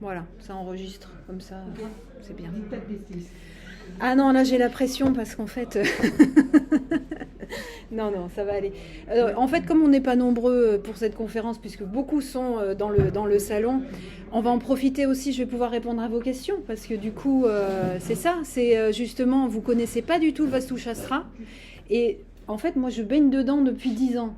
Voilà, ça enregistre comme ça, Ok. c'est bien. Dites pas de bêtises. Ah non, là j'ai la pression parce qu'en fait... non, non, ça va aller. En fait, comme on n'est pas nombreux pour cette conférence, puisque beaucoup sont dans le salon, on va en profiter aussi, je vais pouvoir répondre à vos questions, parce que du coup, c'est ça, c'est justement, vous connaissez pas du tout le Vastu Shastra, et en fait, moi je baigne dedans depuis 10 ans.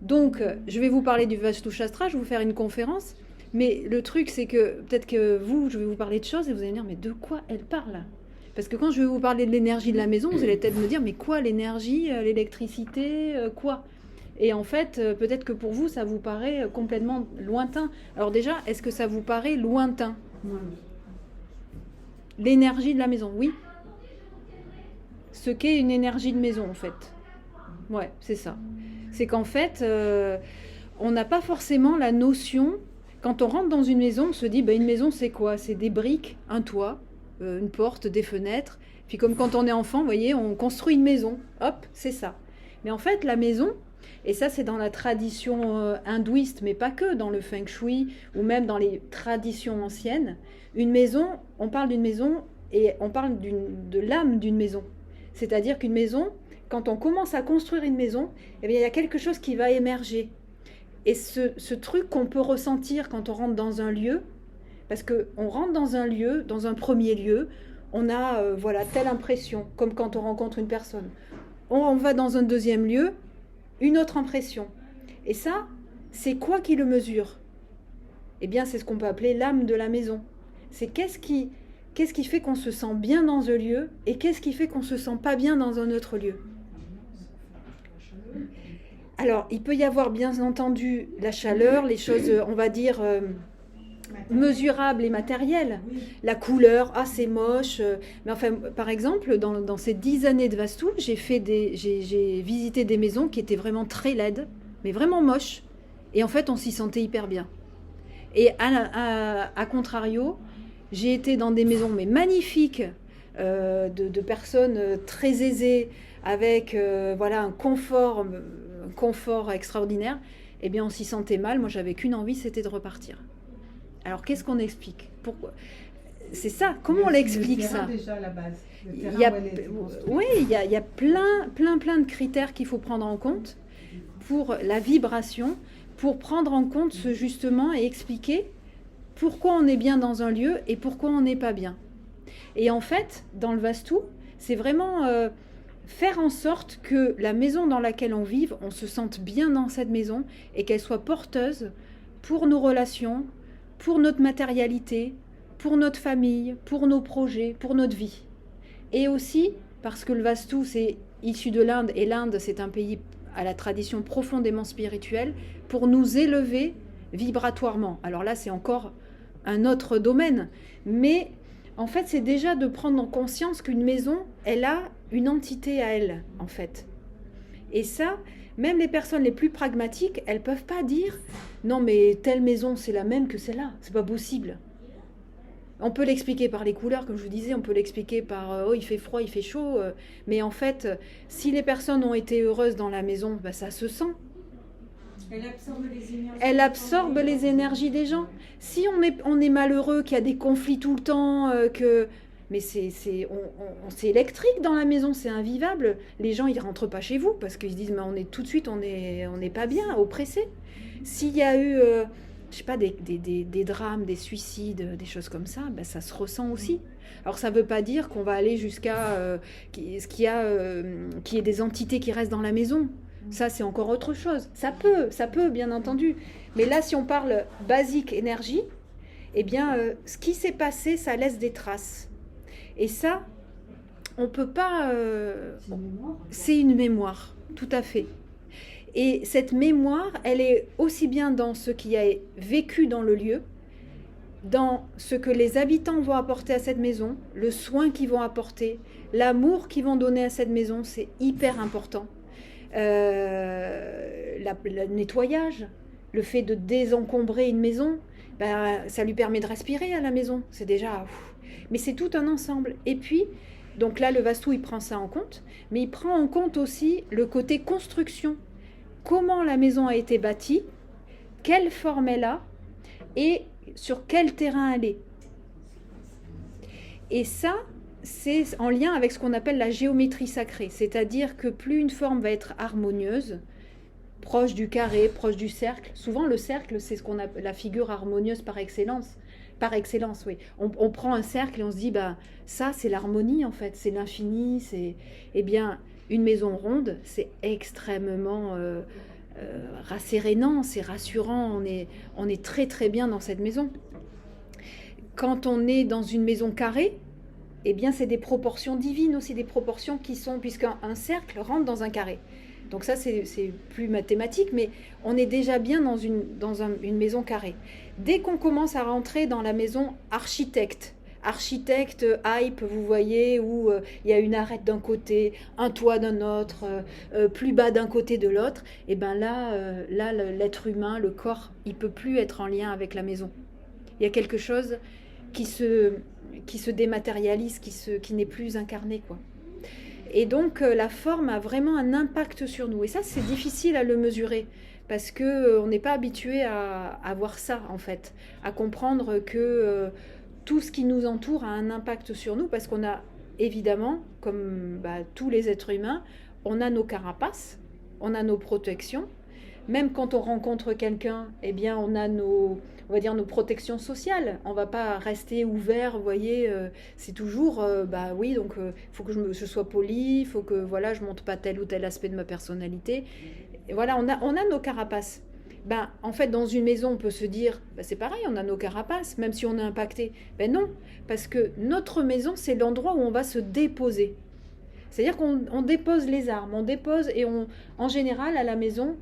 Donc, je vais vous parler du Vastu Shastra, je vais vous faire une conférence, mais le truc, c'est que peut-être que vous, je vais vous parler de choses, et vous allez me dire, mais de quoi elle parle? Parce que quand je vais vous parler de l'énergie de la maison, vous allez peut-être me dire, mais quoi l'énergie, l'électricité, quoi? Et en fait, peut-être que pour vous, ça vous paraît complètement lointain. Alors déjà, est-ce que ça vous paraît lointain? Moi, L'énergie de la maison, oui. Ce qu'est une énergie de maison, en fait. Ouais, c'est ça. C'est qu'en fait, on n'a pas forcément la notion. Quand on rentre dans une maison, on se dit, bah, une maison, c'est quoi? C'est des briques, un toit, une porte, des fenêtres. Puis comme quand on est enfant, vous voyez, on construit une maison. Hop, c'est ça. Mais en fait, la maison, et ça c'est dans la tradition hindouiste, mais pas que, dans le feng shui ou même dans les traditions anciennes, une maison, on parle d'une maison et on parle de l'âme d'une maison. C'est-à-dire qu'une maison, quand on commence à construire une maison, eh bien, il y a quelque chose qui va émerger. Et ce truc qu'on peut ressentir quand on rentre dans un lieu, parce qu'on rentre dans un lieu, dans un premier lieu, on a voilà, telle impression, comme quand on rencontre une personne. On va dans un deuxième lieu, une autre impression. Et ça, c'est quoi qui le mesure? Eh bien, c'est ce qu'on peut appeler l'âme de la maison. C'est qu'est-ce qui fait qu'on se sent bien dans un lieu et qu'est-ce qui fait qu'on se sent pas bien dans un autre lieu. Alors, il peut y avoir bien entendu la chaleur, les choses, on va dire, mesurables et matérielles. oui. La couleur, ah c'est moche. Mais enfin, par exemple, dans ces 10 années de Vastu, j'ai visité des maisons qui étaient vraiment très laides, mais vraiment moches. Et en fait, on s'y sentait hyper bien. Et à contrario, j'ai été dans des maisons mais magnifiques, de personnes très aisées, avec voilà, un confort extraordinaire. Eh bien, on s'y sentait mal. Moi, j'avais qu'une envie, c'était de repartir. Alors, qu'est-ce qu'on explique? Pourquoi? C'est ça. Comment on l'explique ça? Déjà à la base. Le Il terrain y a, où elle est construite. oui, il y a plein de critères qu'il faut prendre en compte pour la vibration, pour prendre en compte ce justement et expliquer pourquoi on est bien dans un lieu et pourquoi on n'est pas bien. Et en fait, dans le Vastu, c'est vraiment faire en sorte que la maison dans laquelle on vive, on se sente bien dans cette maison et qu'elle soit porteuse pour nos relations, pour notre matérialité, pour notre famille, pour nos projets, pour notre vie. Et aussi, parce que le Vastu, c'est issu de l'Inde, et l'Inde, c'est un pays à la tradition profondément spirituelle, pour nous élever vibratoirement. Alors là, c'est encore un autre domaine, mais en fait, c'est déjà de prendre conscience qu'une maison, elle a une entité à elle, en fait. Et ça, même les personnes les plus pragmatiques, elles peuvent pas dire non, mais telle maison, c'est la même que celle-là. C'est pas possible. On peut l'expliquer par les couleurs, comme je vous disais, on peut l'expliquer par oh, il fait froid, il fait chaud. Mais en fait, si les personnes ont été heureuses dans la maison, bah, ça se sent. Elle absorbe les énergies. Elle absorbe les énergies des gens. Si on est malheureux, qu'il y a des conflits tout le temps, mais c'est électrique dans la maison, c'est invivable. Les gens, ils rentrent pas chez vous parce qu'ils se disent, mais on est tout de suite, on n'est pas bien, oppressé. S'il y a eu, je sais pas, des drames, des suicides, des choses comme ça, ben, ça se ressent aussi. Alors ça veut pas dire qu'on va aller jusqu'à qu'il y ait des entités qui restent dans la maison. Ça, c'est encore autre chose. Ça peut, bien entendu. Mais là, si on parle basique énergie, eh bien, ce qui s'est passé, ça laisse des traces. Et ça, on peut pas... C'est une mémoire. c'est une mémoire, tout à fait. Et cette mémoire, elle est aussi bien dans ce qui a vécu dans le lieu, dans ce que les habitants vont apporter à cette maison, le soin qu'ils vont apporter, l'amour qu'ils vont donner à cette maison, c'est hyper important. Le nettoyage, le fait de désencombrer une maison, ben, ça lui permet de respirer à la maison. C'est déjà... Mais c'est tout un ensemble. Et puis, donc là, le Vastu, il prend ça en compte, mais il prend en compte aussi le côté construction. Comment la maison a été bâtie, quelle forme elle a, et sur quel terrain elle est. Et ça, c'est en lien avec ce qu'on appelle la géométrie sacrée, c'est-à-dire que plus une forme va être harmonieuse, proche du carré, proche du cercle. Souvent, le cercle, c'est ce qu'on appelle la figure harmonieuse par excellence. Par excellence, oui. On prend un cercle et on se dit, bah, ça, c'est l'harmonie, en fait, c'est l'infini. Eh bien, une maison ronde, c'est extrêmement rassérénant, c'est rassurant. On est très, très bien dans cette maison. Quand on est dans une maison carrée, eh bien, c'est des proportions divines aussi, des proportions qui sont, puisqu'un cercle rentre dans un carré. Donc ça, c'est plus mathématique, mais on est déjà bien dans une maison carrée. Dès qu'on commence à rentrer dans la maison architecte hype, vous voyez, où il y a une arête d'un côté, un toit d'un autre, plus bas d'un côté de l'autre, et bien là, l'être humain, le corps, il ne peut plus être en lien avec la maison. Il y a quelque chose qui se dématérialise, qui n'est plus incarné, quoi. Et donc, la forme a vraiment un impact sur nous. Et ça, c'est difficile à le mesurer parce qu'on n'est pas habitué à voir ça, en fait, à comprendre que tout ce qui nous entoure a un impact sur nous parce qu'on a, évidemment, comme tous les êtres humains, on a nos carapaces, on a nos protections. Même quand on rencontre quelqu'un, eh bien, on a nos protections sociales. On ne va pas rester ouvert, vous voyez, c'est toujours, oui, donc il faut que je sois poli, il faut que je ne montre pas tel ou tel aspect de ma personnalité. Et voilà, on a nos carapaces. En fait, dans une maison, on peut se dire, c'est pareil, on a nos carapaces, même si on est impacté. Non, parce que notre maison, c'est l'endroit où on va se déposer. C'est-à-dire qu'on dépose les armes, on dépose, et en général, à la maison,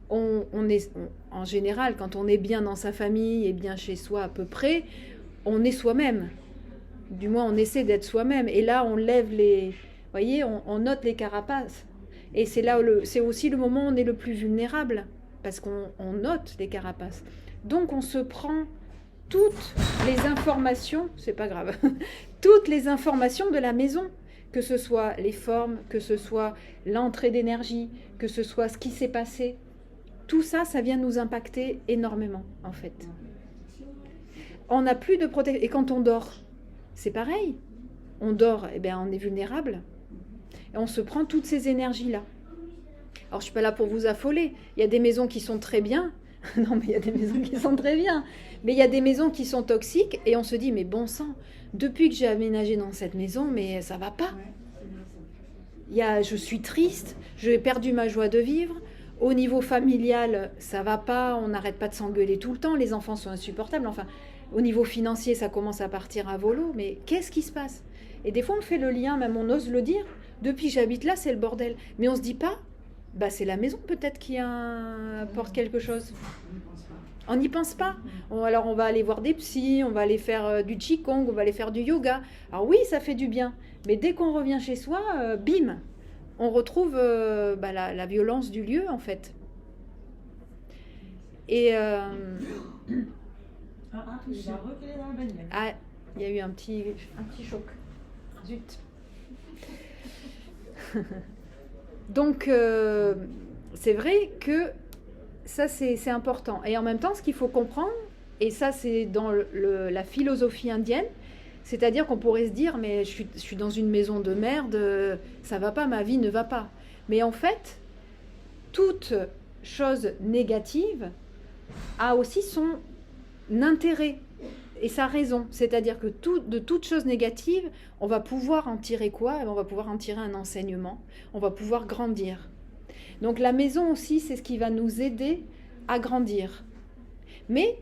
en général, quand on est bien dans sa famille et bien chez soi à peu près, on est soi-même. Du moins, on essaie d'être soi-même. Et là, on lève vous voyez, on note les carapaces. Et c'est là c'est aussi le moment où on est le plus vulnérable, parce qu'on note les carapaces. Donc, on se prend toutes les informations, c'est pas grave, toutes les informations de la maison, que ce soit les formes, que ce soit l'entrée d'énergie, que ce soit ce qui s'est passé. Tout ça, ça vient nous impacter énormément, en fait. On n'a plus de protection. Et quand on dort, c'est pareil. On dort, on est vulnérable. Et on se prend toutes ces énergies-là. Alors, je ne suis pas là pour vous affoler. Il y a des maisons qui sont très bien. Non, mais il y a des maisons qui sont très bien. Mais il y a des maisons qui sont toxiques. Et on se dit, mais bon sang, depuis que j'ai aménagé dans cette maison, mais ça ne va pas. Je suis triste, j'ai perdu ma joie de vivre. Au niveau familial, ça va pas, on n'arrête pas de s'engueuler tout le temps, les enfants sont insupportables. Enfin, au niveau financier, ça commence à partir à volo, mais qu'est-ce qui se passe? Et des fois, on fait le lien, même on ose le dire, depuis que j'habite là, c'est le bordel. Mais on se dit pas, c'est la maison peut-être qui apporte quelque chose. On n'y pense pas. Alors, on va aller voir des psys, on va aller faire du qigong, on va aller faire du yoga. Alors oui, ça fait du bien. Mais dès qu'on revient chez soi, bim, on retrouve la violence du lieu, en fait. Et... il y a eu un petit choc. Zut. Donc, c'est vrai que ça, c'est important. Et en même temps, ce qu'il faut comprendre, et ça, c'est dans la philosophie indienne, c'est-à-dire qu'on pourrait se dire, mais je suis dans une maison de merde, ça va pas, ma vie ne va pas. Mais en fait, toute chose négative a aussi son intérêt et sa raison. C'est-à-dire que de toute chose négative, on va pouvoir en tirer quoi? On va pouvoir en tirer un enseignement, on va pouvoir grandir. Donc la maison aussi, c'est ce qui va nous aider à grandir. Mais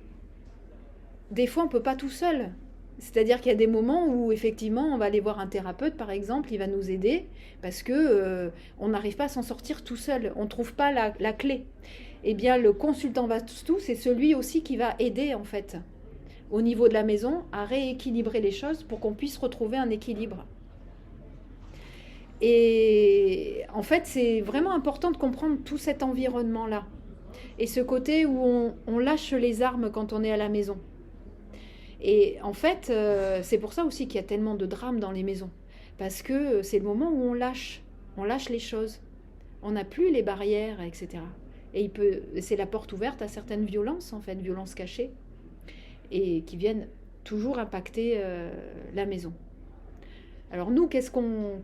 des fois, on ne peut pas tout seul. C'est-à-dire qu'il y a des moments où, effectivement, on va aller voir un thérapeute, par exemple, il va nous aider parce que on n'arrive pas à s'en sortir tout seul. On ne trouve pas la clé. Eh bien, le consultant Vastu, c'est celui aussi qui va aider, en fait, au niveau de la maison, à rééquilibrer les choses pour qu'on puisse retrouver un équilibre. Et en fait, c'est vraiment important de comprendre tout cet environnement-là. Et ce côté où on lâche les armes quand on est à la maison. Et en fait, c'est pour ça aussi qu'il y a tellement de drames dans les maisons. Parce que c'est le moment où on lâche les choses. On n'a plus les barrières, etc. Et c'est la porte ouverte à certaines violences, en fait, violences cachées. et qui viennent toujours impacter la maison. Alors nous,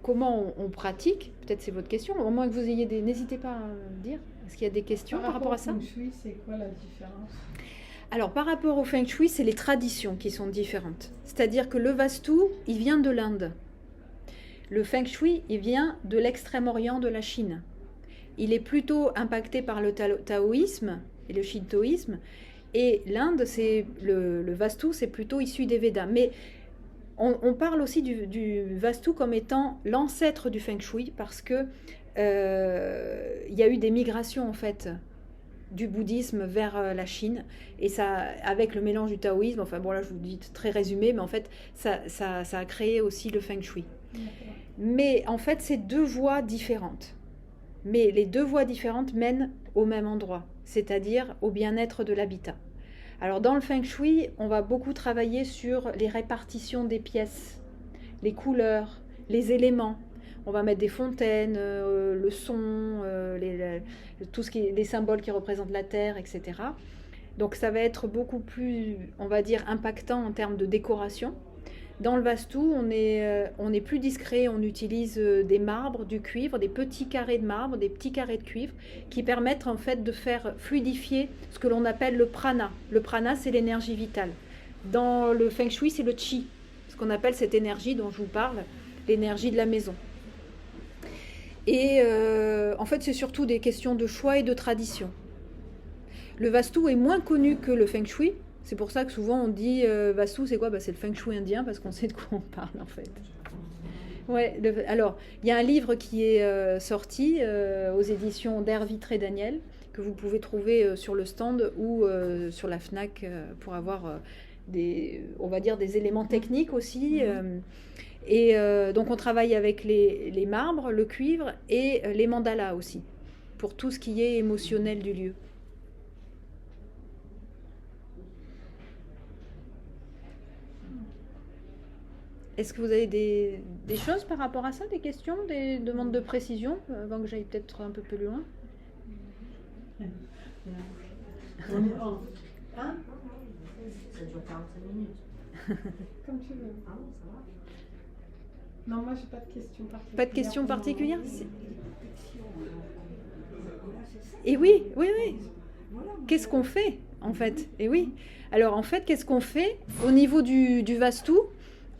comment on pratique? Peut-être c'est votre question. Au moins que vous ayez n'hésitez pas à dire. Est-ce qu'il y a des questions par rapport à ça? Feng Shui, c'est quoi la différence? Alors par rapport au Feng Shui, c'est les traditions qui sont différentes. C'est-à-dire que le Vastu, il vient de l'Inde. Le Feng Shui, il vient de l'extrême-orient de la Chine. Il est plutôt impacté par le taoïsme et le shintoïsme. Et l'Inde, le Vastu, c'est plutôt issu des Védas. Mais on parle aussi du Vastu comme étant l'ancêtre du Feng Shui parce que il y a eu des migrations en fait du bouddhisme vers la Chine et ça, avec le mélange du taoïsme, enfin bon là je vous dis très résumé, mais en fait ça a créé aussi le Feng Shui. Mais en fait c'est deux voies différentes. Mais les deux voies différentes mènent au même endroit, c'est-à-dire au bien-être de l'habitat. Alors dans le Feng Shui, on va beaucoup travailler sur les répartitions des pièces, les couleurs, les éléments. On va mettre des fontaines, le son, tout ce les symboles qui représentent la terre, etc. Donc ça va être beaucoup plus, on va dire, impactant en termes de décoration. Dans le Vastu, on est plus discret, on utilise des marbres, du cuivre, des petits carrés de marbre, des petits carrés de cuivre, qui permettent en fait de faire fluidifier ce que l'on appelle le prana. Le prana, c'est l'énergie vitale. Dans le Feng Shui, c'est le Qi, ce qu'on appelle cette énergie dont je vous parle, l'énergie de la maison. Et en fait, c'est surtout des questions de choix et de tradition. Le Vastu est moins connu que le Feng Shui. C'est pour ça que souvent on dit Vastu, c'est quoi? C'est le Feng Shui indien parce qu'on sait de quoi on parle en fait. Ouais, alors, il y a un livre qui est sorti aux éditions d'Air Vitré Daniel que vous pouvez trouver sur le stand ou sur la FNAC pour avoir on va dire des éléments techniques aussi. Et donc on travaille avec les marbres, le cuivre et les mandalas aussi pour tout ce qui est émotionnel du lieu. Est-ce que vous avez des choses par rapport à ça, des questions, des demandes de précision, avant que j'aille peut-être un peu plus loin? On est en... Hein? Ça dure 45 minutes. Comme tu veux. Ah bon, ça va. Non, moi j'ai pas de questions particulières. Pas de questions particulières? Et oui. Qu'est-ce qu'on fait en fait? Et oui. Alors en fait, qu'est-ce qu'on fait au niveau du Vastu?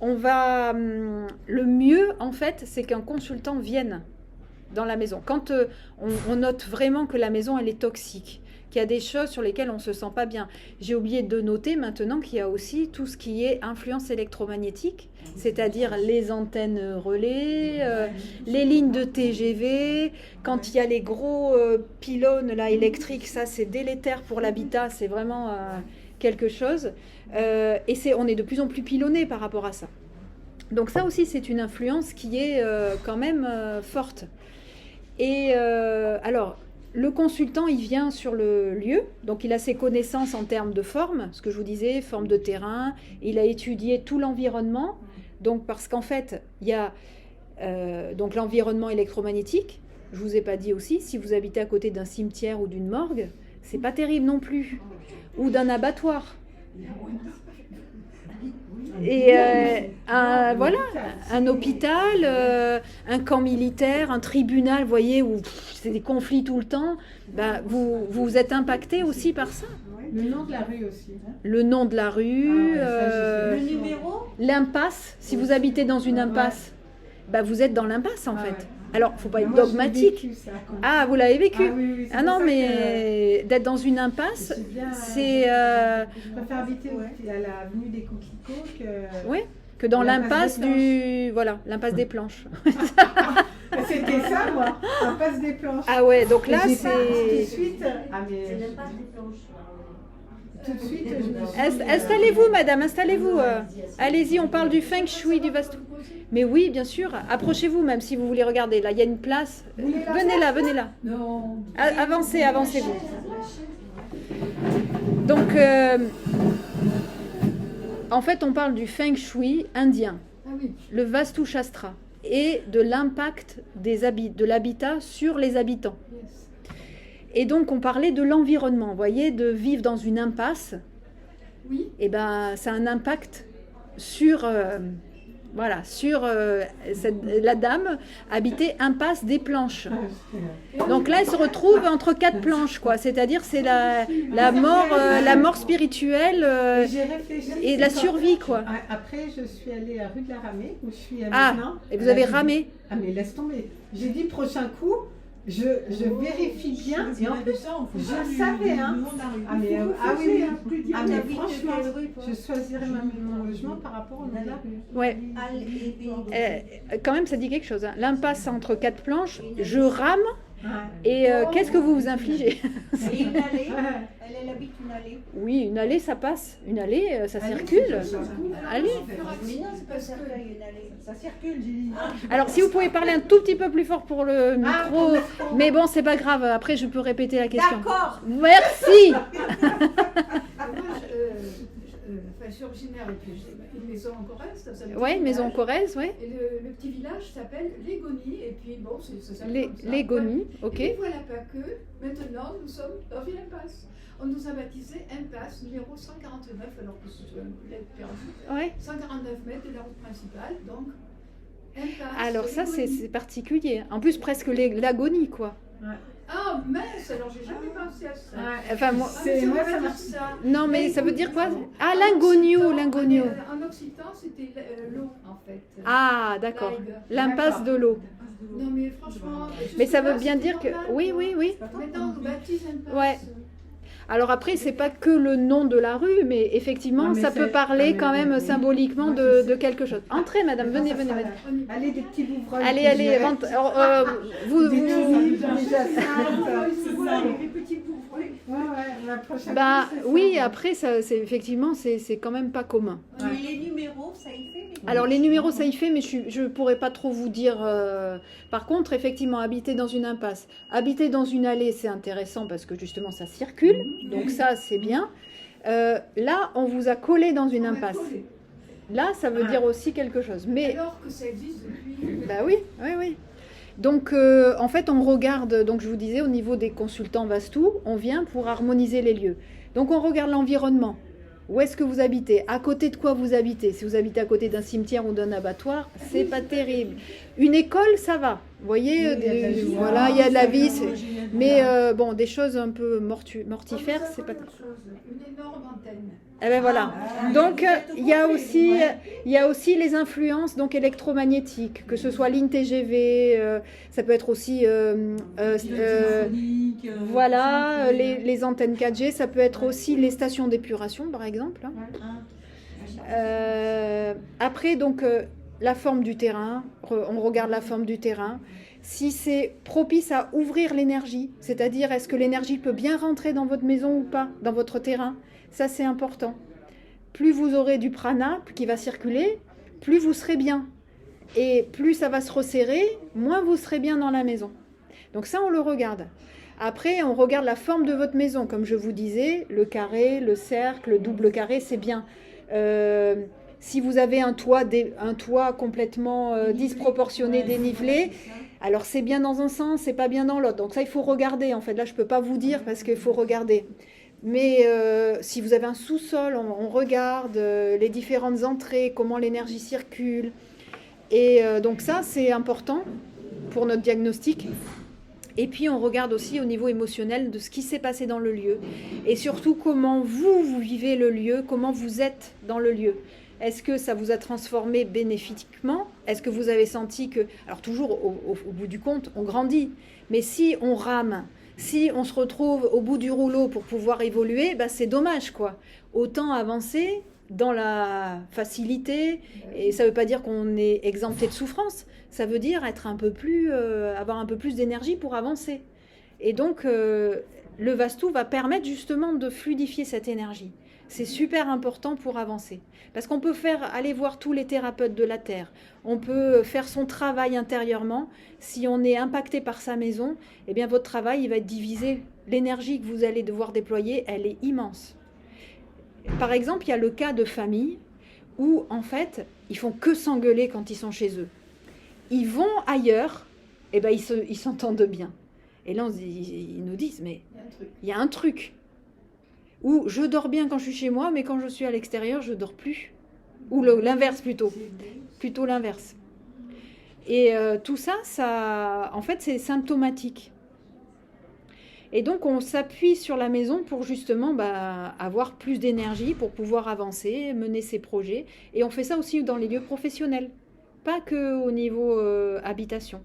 On va le mieux en fait, c'est qu'un consultant vienne dans la maison. Quand on note vraiment que la maison elle est toxique, qu'il y a des choses sur lesquelles on ne se sent pas bien. J'ai oublié de noter maintenant qu'il y a aussi tout ce qui est influence électromagnétique, c'est-à-dire les antennes relais, les lignes de TGV. Quand il y a les gros pylônes là, électriques, ça c'est délétère pour l'habitat, c'est vraiment quelque chose. Et on est de plus en plus pilonné par rapport à ça. Donc ça aussi c'est une influence qui est quand même forte. Et alors, le consultant, il vient sur le lieu, donc il a ses connaissances en termes de forme, ce que je vous disais, forme de terrain, il a étudié tout l'environnement, donc parce qu'en fait, il y a donc l'environnement électromagnétique. Je vous ai pas dit aussi, si vous habitez à côté d'un cimetière ou d'une morgue, c'est pas terrible non plus, ou d'un abattoir. Et voilà, un hôpital, un camp militaire, un tribunal, vous voyez, où c'est des conflits tout le temps, vous êtes impacté aussi par ça. Le nom de la rue aussi. Hein. Le nom de la rue, le numéro, l'impasse, si vous habitez dans une impasse, vous êtes dans l'impasse en fait. Ouais. Alors, il ne faut pas être moi, dogmatique. j'ai vécu ça, Ah, vous l'avez vécu? oui, ah non, mais d'être dans une impasse, c'est... Je préfère habiter à l'avenue des Coquelicots que dans l'impasse l'impasse des planches. C'était ça, moi, l'impasse des planches. Ah ouais, donc là, Tout de c'est... suite, C'est même pas des planches. tout de suite, je me suis... Installez-vous, madame, installez-vous. Allez-y, on parle du Feng Shui, du Vastu. Mais oui, bien sûr, approchez-vous même si vous voulez regarder. Là, il y a une place. Venez là. Non. Avancez-vous. Donc, en fait, on parle du Feng Shui indien, le Vastu Shastra, et de l'impact de l'habitat sur les habitants. Et donc, on parlait de l'environnement, vous voyez, de vivre dans une impasse. Oui. et ben ça a un impact sur voilà, sur la dame habitait impasse des Planches. Donc là, elle se retrouve entre 4 planches, quoi. C'est-à-dire, c'est la mort spirituelle J'ai réfléchi. et la survie, quoi. Après, je suis allée à rue de la Ramée, où je suis Ah, maintenant. et vous avez ramé. Ah, mais laisse tomber. J'ai dit, prochain coup, je vérifie bien. Et en plus, je savais, hein. Ah, mais, ah oui, oui. Ah, mais franchement, je choisirais mon logement par rapport au nom de la rue. Ouais. Quand même, ça dit quelque chose. Hein. L'impasse entre 4 planches, je rame. Et qu'est-ce que vous vous infligez? C'est une allée. Elle habite une allée. Oui, une allée, ça passe. Une allée, ça circule. Allez. Mais non, c'est pas ça, une allée. Ça circule, j'ai dit. Alors, si vous pouvez parler un tout petit peu plus fort pour le micro, mais bon, c'est pas grave. Après, je peux répéter la question. D'accord. Merci. Je suis originaire et puis j'ai une maison en Corrèze. Oui, maison en Corrèze, oui. Et le petit village s'appelle Légonie. Et puis bon, ça s'appelle comme ça. Légonie, ok. Et voilà pas que maintenant nous sommes dans une impasse. On nous a baptisé impasse numéro 149, alors que c'est une lettre perdue. Ouais. 149 mètres de la route principale, donc impasse. Alors ça, Légonie. c'est particulier. En plus, presque l'agonie, quoi. Ah mince, alors j'ai jamais pensé à ça. Enfin, moi... C'est moi, ça dire marche. ça. Non, mais ça veut dire quoi? Ah, l'ingogno, l'ingogno. En occitan, c'était l'eau, en fait. Ah, d'accord. L'aigle. L'impasse de l'eau. Non, mais franchement. Mais ça veut jusque-là, bien c'était dire que... normal, Oui, quoi. oui, oui. Maintenant, on nous baptise impasse. Ouais. Alors après, c'est pas que le nom de la rue, mais effectivement, Non, mais ça c'est- peut parler non, quand mais- même oui. symboliquement Moi, de quelque chose. Entrez, madame, venez, venez, venez. On y va. Allez, des petits bouvreuils. Allez, allez, rentre. Alors, vous, Des vous- tulips, déjà Les petits pauvres. Ouais, la prochaine bah fois, c'est oui, ça. après, ça, effectivement, c'est quand même pas commun. Mais les numéros, ça y fait. Alors les numéros, ça y fait, mais je pourrais pas trop vous dire. Par contre, effectivement, habiter dans une impasse, habiter dans une allée, c'est intéressant parce que justement, ça circule. Donc ça, c'est bien. Là, on vous a collé dans une impasse. Là, ça veut dire aussi quelque chose. Mais Alors que ça existe depuis. bah oui, oui, oui. Donc, en fait, on regarde, donc je vous disais, au niveau des consultants Vastou, on vient pour harmoniser les lieux. Donc, on regarde l'environnement. Où est-ce que vous habitez? À côté de quoi vous habitez? Si vous habitez à côté d'un cimetière ou d'un abattoir, c'est pas terrible. Une école, ça va. Vous voyez, Oui, il y a de la vie. voilà, il y a de la vie. Mais bon, des choses un peu mortifères, c'est pas... Une énorme antenne. Eh ben voilà. Donc il y a aussi les influences donc électromagnétiques, que ce soit ligne TGV, ça peut être aussi voilà les antennes 4G, ça peut être aussi les stations d'épuration par exemple. Après donc la forme du terrain, on regarde la forme du terrain. Si c'est propice à ouvrir l'énergie, c'est-à-dire est-ce que l'énergie peut bien rentrer dans votre maison ou pas, dans votre terrain. Ça, c'est important. Plus vous aurez du prana qui va circuler, plus vous serez bien. Et plus ça va se resserrer, moins vous serez bien dans la maison. Donc ça, on le regarde. Après, on regarde la forme de votre maison. Comme je vous disais, le carré, le cercle, le double carré, c'est bien. Si vous avez un toit complètement disproportionné, dénivelé, alors c'est bien dans un sens, c'est pas bien dans l'autre. Donc ça, il faut regarder. En fait, là, je peux pas vous dire parce qu'il faut regarder. Mais si vous avez un sous-sol, on regarde les différentes entrées, comment l'énergie circule. Et donc ça, c'est important pour notre diagnostic. Et puis, on regarde aussi au niveau émotionnel de ce qui s'est passé dans le lieu. Et surtout, comment vous vivez le lieu, comment vous êtes dans le lieu. Est-ce que ça vous a transformé bénéfiquement? Est-ce que vous avez senti que... Alors toujours, au bout du compte, on grandit. Mais si on rame, si on se retrouve au bout du rouleau pour pouvoir évoluer, bah c'est dommage, quoi. Autant avancer dans la facilité. Et ça ne veut pas dire qu'on est exempté de souffrance. Ça veut dire être un peu plus, avoir un peu plus d'énergie pour avancer. Et donc, le Vastu va permettre justement de fluidifier cette énergie. C'est super important pour avancer. Parce qu'on peut aller voir tous les thérapeutes de la Terre. On peut faire son travail intérieurement. Si on est impacté par sa maison, eh bien votre travail il va être divisé. L'énergie que vous allez devoir déployer, elle est immense. Par exemple, il y a le cas de famille où, en fait, ils font que s'engueuler quand ils sont chez eux. Ils vont ailleurs, et ben ils s'entendent bien. Et là, ils nous disent, mais il y a un truc. Ou je dors bien quand je suis chez moi, mais quand je suis à l'extérieur, je dors plus. Ou l'inverse plutôt. Plutôt l'inverse. Et tout ça, en fait, c'est symptomatique. Et donc, on s'appuie sur la maison pour justement avoir plus d'énergie, pour pouvoir avancer, mener ses projets. Et on fait ça aussi dans les lieux professionnels, pas que au niveau habitation.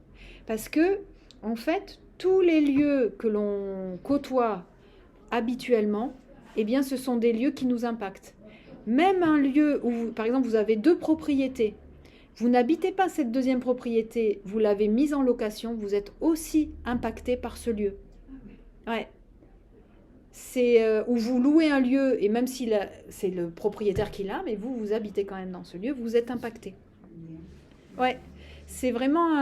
Parce que, en fait, tous les lieux que l'on côtoie habituellement, eh bien, ce sont des lieux qui nous impactent. Même un lieu où, par exemple, vous avez 2 propriétés, vous n'habitez pas cette deuxième propriété, vous l'avez mise en location, vous êtes aussi impacté par ce lieu. Ouais. C'est où vous louez un lieu, et même si c'est le propriétaire qui l'a, mais vous habitez quand même dans ce lieu, vous êtes impacté. Ouais. C'est vraiment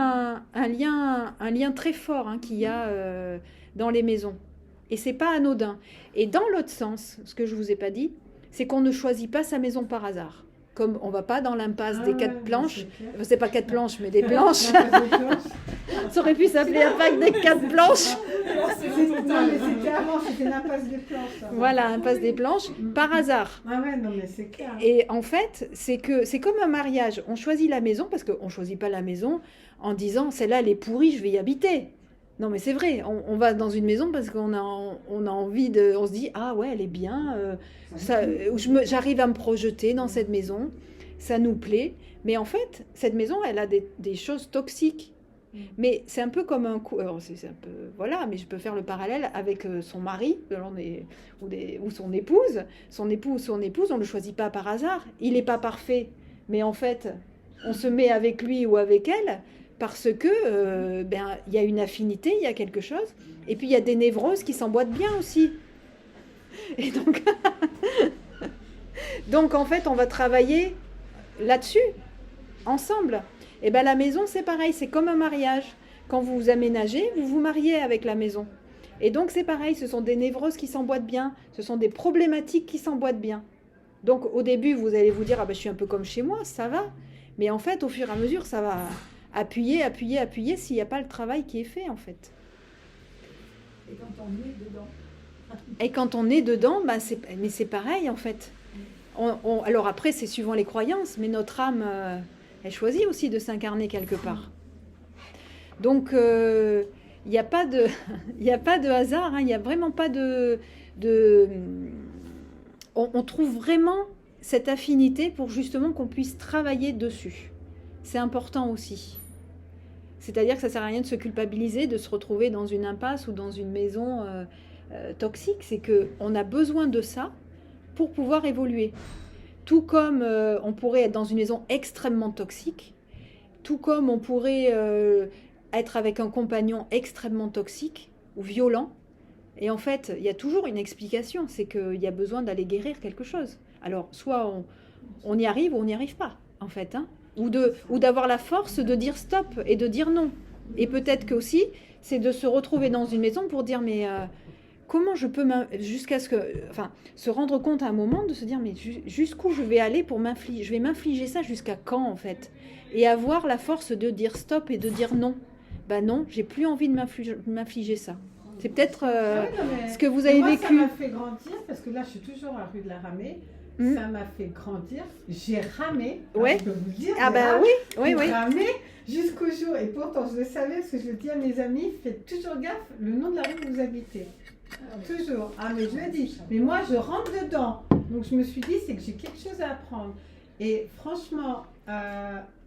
un lien très fort qu'il y a dans les maisons. Et c'est pas anodin. Et dans l'autre sens, ce que je vous ai pas dit, c'est qu'on ne choisit pas sa maison par hasard. Comme on va pas dans l'impasse des 4 planches. C'est pas 4 planches, mais des planches. Ça aurait pu s'appeler l'impasse des 4 planches. C'était avant, c'était l'impasse des planches. Voilà, impasse des planches, par hasard. Ah ouais, non mais c'est clair. Et en fait, c'est comme un mariage. On choisit la maison parce qu'on choisit pas la maison en disant celle-là elle est pourrie, je vais y habiter. Non mais c'est vrai, on va dans une maison parce qu'on a envie on se dit ah ouais elle est bien, j'arrive à me projeter dans cette maison, ça nous plaît. Mais en fait cette maison elle a des choses toxiques. Mais c'est un peu comme un coup, c'est un peu voilà, mais je peux faire le parallèle avec son mari ou son épouse, son époux ou son épouse, on le choisit pas par hasard. Il n'est pas parfait, mais en fait on se met avec lui ou avec elle. Parce que il y a une affinité, il y a quelque chose. Et puis il y a des névroses qui s'emboîtent bien aussi. Et donc en fait, on va travailler là-dessus, ensemble. Et bien la maison, c'est pareil, c'est comme un mariage. Quand vous vous aménagez, vous vous mariez avec la maison. Et donc c'est pareil, ce sont des névroses qui s'emboîtent bien, ce sont des problématiques qui s'emboîtent bien. Donc au début, vous allez vous dire, ah ben je suis un peu comme chez moi, ça va. Mais en fait, au fur et à mesure, ça va... appuyer s'il n'y a pas le travail qui est fait en fait. Et quand on est dedans. Et quand on est dedans, c'est pareil en fait. Alors après c'est suivant les croyances, mais notre âme, elle choisit aussi de s'incarner quelque part. Donc il n'y a pas de hasard, il n'y a vraiment pas on trouve vraiment cette affinité pour justement qu'on puisse travailler dessus. C'est important aussi. C'est-à-dire que ça ne sert à rien de se culpabiliser, de se retrouver dans une impasse ou dans une maison toxique. C'est qu'on a besoin de ça pour pouvoir évoluer. Tout comme on pourrait être dans une maison extrêmement toxique, tout comme on pourrait être avec un compagnon extrêmement toxique ou violent. Et en fait, il y a toujours une explication, c'est qu'il y a besoin d'aller guérir quelque chose. Alors, soit on y arrive ou on n'y arrive pas, en fait, ou d'avoir la force de dire stop et de dire non. Et peut-être que aussi, c'est de se retrouver dans une maison pour dire mais comment je peux se rendre compte à un moment de se dire mais jusqu'où je vais aller pour je vais m'infliger ça jusqu'à quand en fait, et avoir la force de dire stop et de dire non. Non, j'ai plus envie de m'infliger ça. C'est peut-être ce que vous avez vécu. Ça m'a fait grandir parce que là je suis toujours à rue de la Ramée. Ça m'a fait grandir. J'ai ramé. Ouais. Je peux vous le dire. Oui. Ramé jusqu'au jour. Et pourtant, je le savais parce que je le dis à mes amis, faites toujours gaffe, le nom de la rue où vous habitez. Toujours. Ah, mais je le dis. Mais moi, je rentre dedans. Donc, je me suis dit, c'est que j'ai quelque chose à apprendre. Et franchement,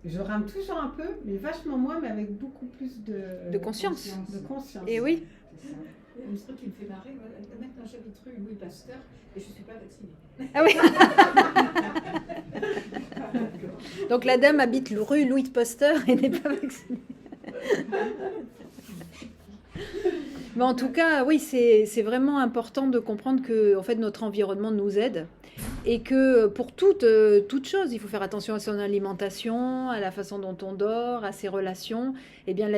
je rame toujours un peu, mais vachement moins, mais avec beaucoup plus de conscience. De conscience. Et oui. Il y a un truc qui me fait marrer. Maintenant, j'habite rue Louis Pasteur et je ne suis pas vaccinée. Ah oui. Donc la dame habite rue Louis Pasteur et n'est pas vaccinée. Mais en tout cas, oui, c'est vraiment important de comprendre que en fait, notre environnement nous aide. Et que pour toute chose, il faut faire attention à son alimentation, à la façon dont on dort, à ses relations. Eh bien,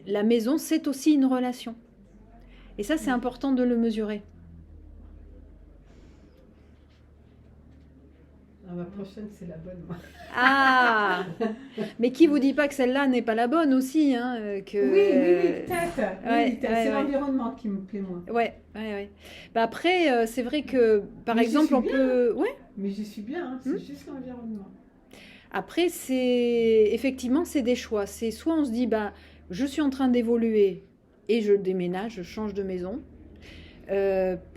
la maison, c'est aussi une relation. Et ça, c'est important de le mesurer. Ma prochaine, c'est la bonne, moi. Ah. Mais qui vous dit pas que celle-là n'est pas la bonne aussi, Oui, peut-être. C'est l'environnement qui me plaît moins. Ouais. Ouais, ouais. Bah après, c'est vrai que, par Mais j'y exemple, suis on bien. peut... Ouais. Mais j'y suis bien, hein, c'est juste l'environnement. Après, c'est effectivement, c'est des choix. C'est soit on se dit, bah, je suis en train d'évoluer et je déménage, je change de maison,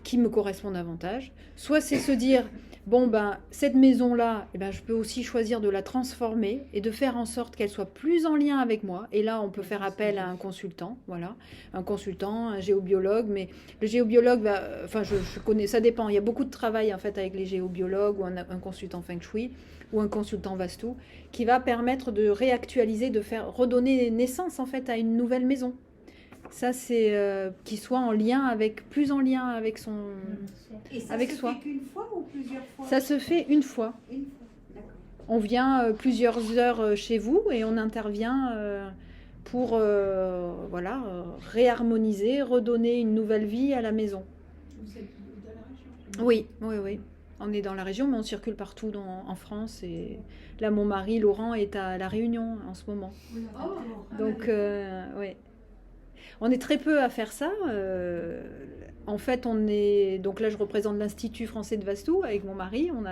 qui me correspond davantage. Soit c'est se dire, bon, ben, cette maison-là, eh ben, je peux aussi choisir de la transformer et de faire en sorte qu'elle soit plus en lien avec moi. Et là, on peut faire appel à un consultant, voilà, un consultant, un géobiologue. Mais le géobiologue, enfin, je connais, ça dépend. Il y a beaucoup de travail en fait avec les géobiologues ou un consultant feng shui ou un consultant vastu qui va permettre de réactualiser, de faire redonner naissance en fait à une nouvelle maison. Ça, c'est qu'il soit en lien avec, plus en lien avec son, Et ça avec se soi. fait qu'une fois ou plusieurs fois? Ça se fait une fois. Une fois, d'accord. On vient plusieurs heures chez vous et on intervient pour voilà, réharmoniser, redonner une nouvelle vie à la maison. Vous êtes dans la région? Oui, oui, oui. On est dans la région, mais on circule partout en France. Et là, mon mari, Laurent, est à La Réunion en ce moment. Oh, Donc, oui. On est très peu à faire ça. En fait, on est... Donc là, je représente l'Institut français de Vastu avec mon mari. On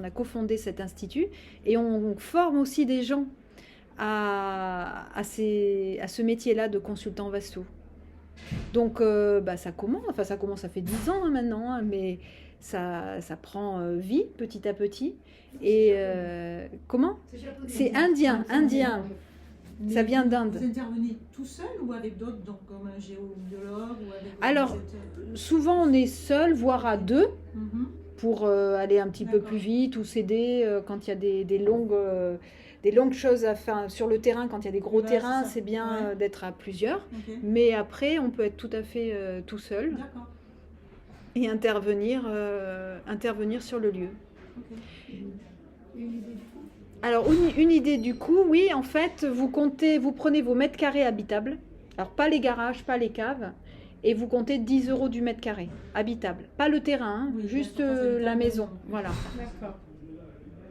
a cofondé cet institut. Et on forme aussi des gens à ce métier-là de consultant Vastu. Donc, bah, ça commence. Enfin, ça commence, ça fait 10 ans hein, maintenant. Hein, mais ça prend vie petit à petit. Et comment? C'est indien. Ça vient d'Inde. Vous intervenez tout seul ou avec d'autres, donc comme un géobiologue ou avec... Alors, souvent on est seul, voire à deux, pour aller un petit peu plus vite ou s'aider quand il y a des longues choses à faire sur le terrain. Quand il y a des gros terrains, c'est bien d'être à plusieurs. Okay. Mais après, on peut être tout à fait tout seul et intervenir sur le lieu. Okay. Alors, une idée du coup, oui, en fait, vous prenez vos mètres carrés habitables, alors pas les garages, pas les caves, et vous comptez 10 € du mètre carré habitable. Pas le terrain, hein, juste la maison. Voilà. D'accord.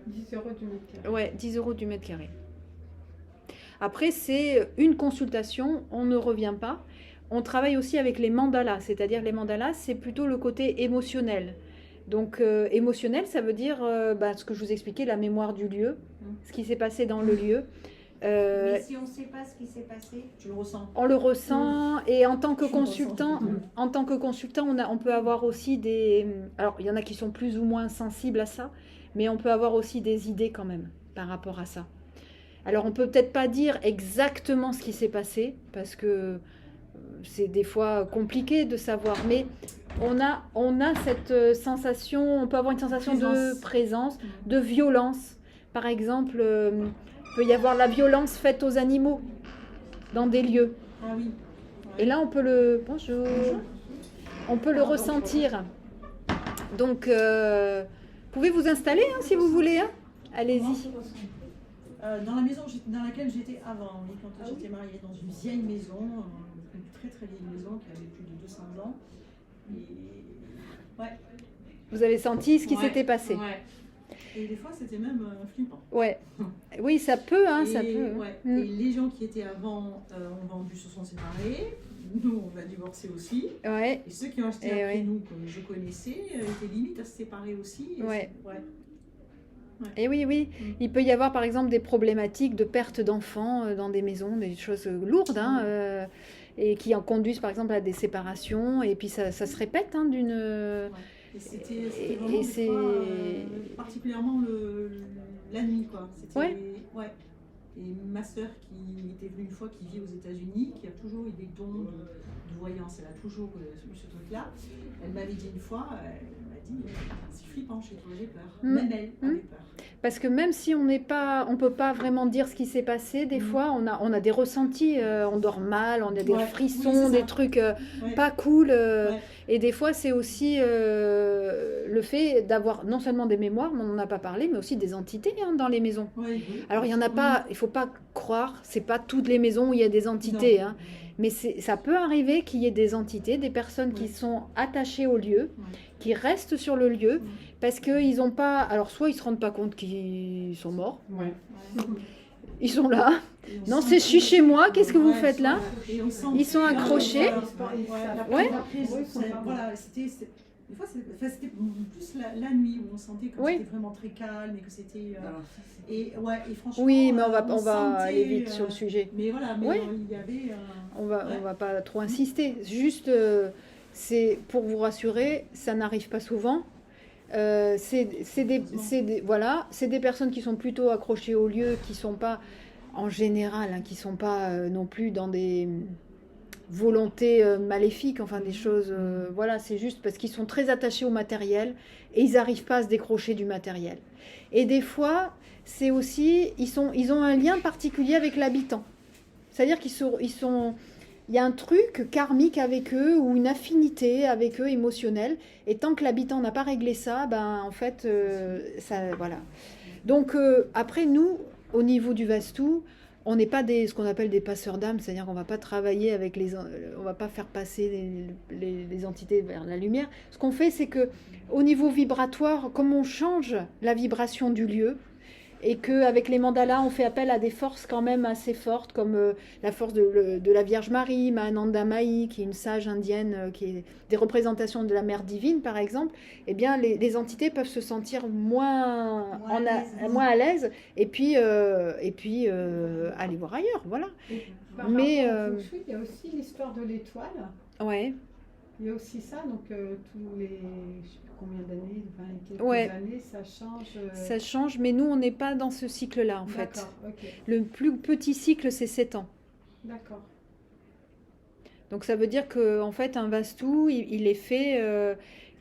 10 € du mètre carré. Ouais, 10 € du mètre carré. Après, c'est une consultation, on ne revient pas. On travaille aussi avec les mandalas, c'est-à-dire les mandalas, c'est plutôt le côté émotionnel. Donc émotionnel, ça veut dire ce que je vous expliquais, la mémoire du lieu, ce qui s'est passé dans le lieu. Mais si on ne sait pas ce qui s'est passé, tu le ressens. On le ressent et en tant que consultant, on peut avoir aussi des... Alors il y en a qui sont plus ou moins sensibles à ça, mais on peut avoir aussi des idées quand même par rapport à ça. Alors on peut peut-être pas dire exactement ce qui s'est passé parce que c'est des fois compliqué de savoir, mais on a cette sensation, on peut avoir une sensation de présence, de violence. Par exemple, il peut y avoir la violence faite aux animaux dans des lieux. Ah oui. Et là, on peut le... Bonjour. On peut le ressentir. Donc, vous pouvez vous installer hein, si vous voulez. Hein. Allez-y. Dans la maison dans laquelle j'étais avant, oui, quand j'étais mariée dans une vieille maison, une très très vieille maison qui avait plus de 200 ans. Et... Ouais. Vous avez senti ce qui s'était passé. Ouais. Et des fois, c'était même flippant. Ouais. Oui, ça peut, hein, ça peut. Ouais. Et les gens qui étaient avant ont vendu, se sont séparés. Nous, on a divorcé aussi. Ouais. Et ceux qui ont acheté après nous, que je connaissais, étaient limite à se séparer aussi. Et ouais. Ouais. Et oui. Il peut y avoir par exemple des problématiques de perte d'enfants dans des maisons, des choses lourdes, hein, et qui en conduisent par exemple à des séparations, et puis ça se répète hein, d'une... Et c'était vraiment des fois, particulièrement la nuit, quoi. Ouais. Et ma sœur qui était venue une fois, qui vit aux États-Unis, qui a toujours eu des dons de voyance, elle a toujours eu ce truc-là. Elle m'avait dit une fois, elle m'a dit, c'est flippant chez toi, j'ai peur. Même elle avait peur. Parce que même si on peut pas vraiment dire ce qui s'est passé, des fois on a des ressentis, on dort mal, on a des frissons, des trucs pas cool. Et des fois c'est aussi le fait d'avoir non seulement des mémoires, mais on n'en a pas parlé, mais aussi des entités hein, dans les maisons. Alors il y en a pas, il faut pas croire, c'est pas toutes les maisons où il y a des entités, hein, mais ça peut arriver qu'il y ait des entités, des personnes qui sont attachées au lieu, qui restent sur le lieu, parce qu'ils n'ont pas... Alors soit ils ne se rendent pas compte qu'ils sont morts, Ils sont là. Et on Non, sent c'est que- chez moi, qu'est-ce que vous Ouais, faites là? et on sent Ils sont que- accrochés. Ouais. Ouais. Après, voilà, des fois, c'était plus la nuit où on sentait que Oui. c'était vraiment très calme et que c'était. Et franchement. Oui, mais on va sentait, aller vite sur le sujet. Mais voilà, mais Oui. il y avait. On va pas trop insister. Juste, c'est pour vous rassurer, ça n'arrive pas souvent. C'est des personnes qui sont plutôt accrochées au lieu, qui sont pas, en général, qui sont pas non plus dans des volontés maléfiques, enfin des choses, voilà, c'est juste parce qu'ils sont très attachés au matériel et ils n'arrivent pas à se décrocher du matériel. Et des fois, c'est aussi, ils ont un lien particulier avec l'habitant. C'est-à-dire il y a un truc karmique avec eux ou une affinité avec eux émotionnelle. Et tant que l'habitant n'a pas réglé ça, ben en fait, ça, voilà. Donc après nous, au niveau du Vastu, on n'est pas ce qu'on appelle des passeurs d'âme, c'est-à-dire qu'on va pas travailler avec on va pas faire passer les entités vers la lumière. Ce qu'on fait, c'est que au niveau vibratoire, comme on change la vibration du lieu, et qu'avec les mandalas, on fait appel à des forces quand même assez fortes, comme la force de la Vierge Marie, Mahananda Mahi, qui est une sage indienne, qui est des représentations de la Mère divine, par exemple, eh bien, les entités peuvent se sentir moins à l'aise, et puis aller voir ailleurs, voilà. Mais, Par rapport au feng shui, il y a aussi l'histoire de l'étoile. Ouais. Il y a aussi ça, donc tous les, je sais plus combien d'années, quelques Ouais. années, ça change. Ça change, mais nous, on n'est pas dans ce cycle-là, en fait. D'accord, ok. Le plus petit cycle, c'est 7 ans. D'accord. Donc ça veut dire qu'en fait, un Vastu, il est fait,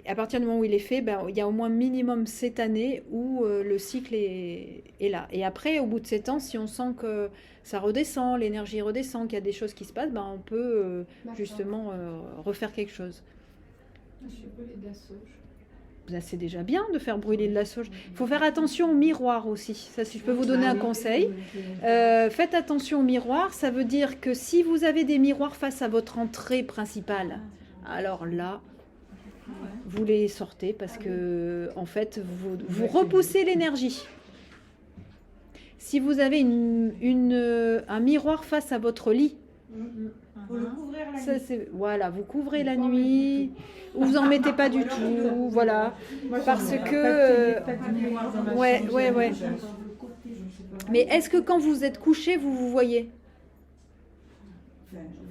à partir du moment où il est fait, ben, il y a au moins minimum 7 années où le cycle est là. Et après, au bout de 7 ans, si on sent que ça redescend, l'énergie redescend, qu'il y a des choses qui se passent, ben, on peut D'accord. justement refaire quelque chose. Je suis brûlée de la sauge. Ben, c'est déjà bien de faire brûler de la sauge. Il faut faire attention au miroir aussi. Ça, si je peux vous donner un conseil. Faites attention au miroir. Ça veut dire que si vous avez des miroirs face à votre entrée principale, alors là, vous les sortez parce que en fait, vous repoussez l'énergie. Si vous avez un miroir face à votre lit, Faut le couvrir la ça, nuit. voilà, vous couvrez la nuit, ou vous en mettez pas du tout, voilà, parce que ouais. Mais est-ce que quand vous êtes couché, vous vous voyez?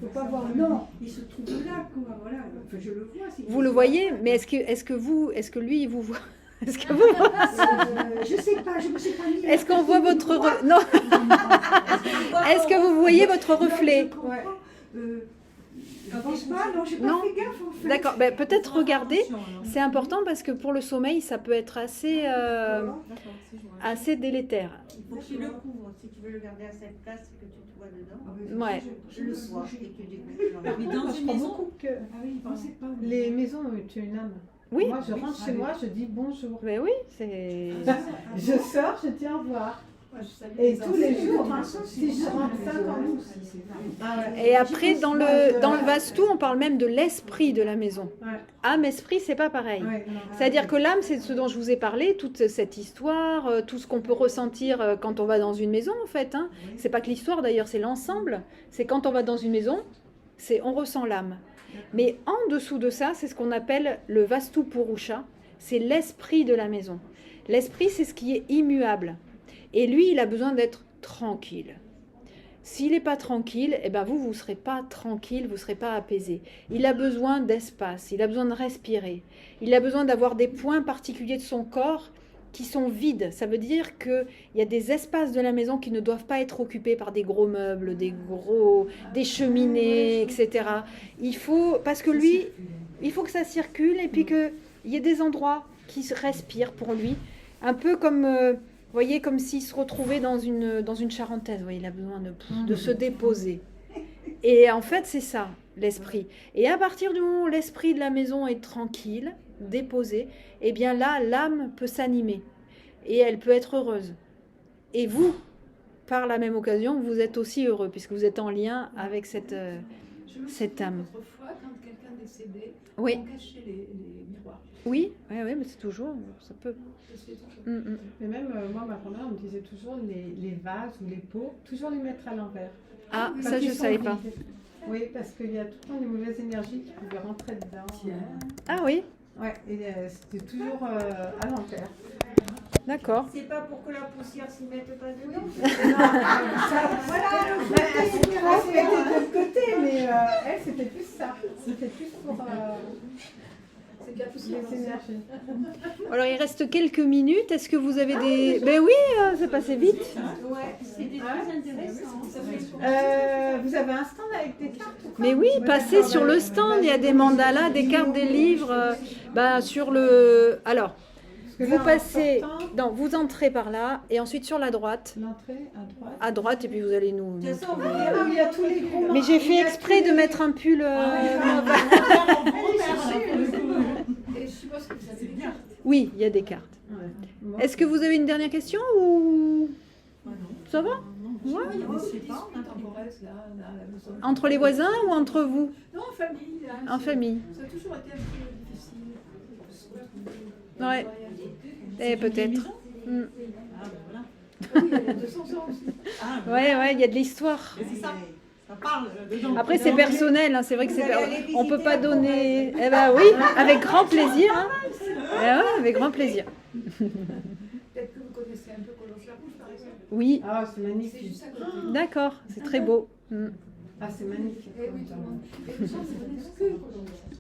Faut pas voir. Non, il se trouve là, quoi. Voilà. Enfin, je le vois. Vous le voyez, mais est-ce que lui, il vous voit? Est-ce que vous Je sais pas, je me suis pas mis. Est-ce qu'on voit votre non? Est-ce que vous voyez votre reflet? Je pense pas, non, j'ai pas Non. fait gaffe en fait. D'accord, ben, peut-être regarder. C'est important parce que pour le sommeil, ça peut être assez délétère. Il faut que tu le couvres. Si tu veux le garder à cette place et que tu te vois dedans. Ouais. Le soir et que tu découvres. Mais dans Je une crois maison, beaucoup que Ah oui, il pensait pas. les maisons ont une âme. Oui. Moi, je rentre chez moi, je dis bonjour. Mais oui, c'est. Je sors, je dis au revoir. Moi, je savais Et les tous les anciens. jours, si je rentre 5 ans. Ah ouais. Et après, dans le Vastu, on parle même de l'esprit de la maison. Ouais. Âme, esprit, c'est pas pareil. Ouais, non. C'est-à-dire que l'âme, c'est ce dont je vous ai parlé, toute cette histoire, tout ce qu'on peut ressentir quand on va dans une maison, en fait. Hein. C'est pas que l'histoire, d'ailleurs, c'est l'ensemble. C'est quand on va dans une maison, on ressent l'âme. Mais en dessous de ça, c'est ce qu'on appelle le Vastu Purusha. C'est l'esprit de la maison. L'esprit, c'est ce qui est immuable. Et lui, il a besoin d'être tranquille. S'il n'est pas tranquille, eh ben vous ne serez pas tranquille, vous ne serez pas apaisé. Il a besoin d'espace, il a besoin de respirer. Il a besoin d'avoir des points particuliers de son corps qui sont vides. Ça veut dire qu'il y a des espaces de la maison qui ne doivent pas être occupés par des gros meubles, des cheminées, etc. Parce que lui, il faut que ça circule et puis qu'il y ait des endroits qui se respirent pour lui. Un peu comme... vous voyez, comme s'il se retrouvait dans une charentaise. Vous voyez, il a besoin de se déposer. Et en fait, c'est ça, l'esprit. Et à partir du moment où l'esprit de la maison est tranquille, déposé, eh bien là, l'âme peut s'animer. Et elle peut être heureuse. Et vous, par la même occasion, vous êtes aussi heureux, puisque vous êtes en lien avec cette Je me cette souviens âme. Autrefois, quand quelqu'un décédait, Oui. on cachait les miroirs. Oui, ouais, ouais, mais c'est toujours, ça peut. Je fais toujours. Mais même moi, ma grand-mère, on me disait toujours les vases ou les pots, toujours les mettre à l'envers. Ah, Quand ça ils je sont savais pas. vides. Oui, parce qu'il y a tout le temps des mauvaises énergies qui pouvaient rentrer dedans. Ah oui, Ouais, et c'était toujours à l'envers. d'accord. C'est pas pour que la poussière s'y mette pas dedans. Voilà, elle s'était respectée de l'autre côté, mais elle, c'était plus ça. C'était plus pour C'est de la poussière. les énergies. Alors il reste quelques minutes. Est-ce que vous avez des... Ben oui, c'est passé vite. Ouais, c'était très intéressant. Vous avez un stand avec des cartes ou quoi? Mais oui, passez sur le stand. Il y a des mandalas, des cartes, des livres. Sur le... Alors, Parce que vous là, en passez... sortant, Non, vous entrez par là et ensuite sur la droite. l'entrée à droite. À droite et puis vous allez nous... De toute façon, trouver. vous verrez Il y a tous les gros. Mais j'ai fait exprès de mettre un pull... Et je suppose que vous avez des cartes. Oui, il y a des cartes. Bon. Est-ce que vous avez une dernière question ou... Ça va? Il y a des disputes temporaires là, à la maison. Entre les voisins ou entre vous? Non, en famille. Là, En famille. Ça a toujours été un peu difficile de se retrouver. Ouais. Eh, peut-être. Mm. Ah, ben voilà. Oui, il y a 200 ans aussi. Ah, ben Ouais, ouais, il y a de l'histoire. mais c'est ça. Ça parle dedans. Après, c'est personnel, hein, c'est vrai que c'est... Vous allez aller On peut visiter pas la donner... Eh ben oui, avec grand plaisir. Hein. Eh ouais, avec grand plaisir. Peut-être que vous connaissez un peu Collonges-la-Rouge, par exemple. Oui, Ah, c'est C'est magnifique. juste à côté. d'accord, c'est très beau. Mm. Ah, c'est magnifique. Eh oui, tout le monde. Et les gens, c'est que Collonges.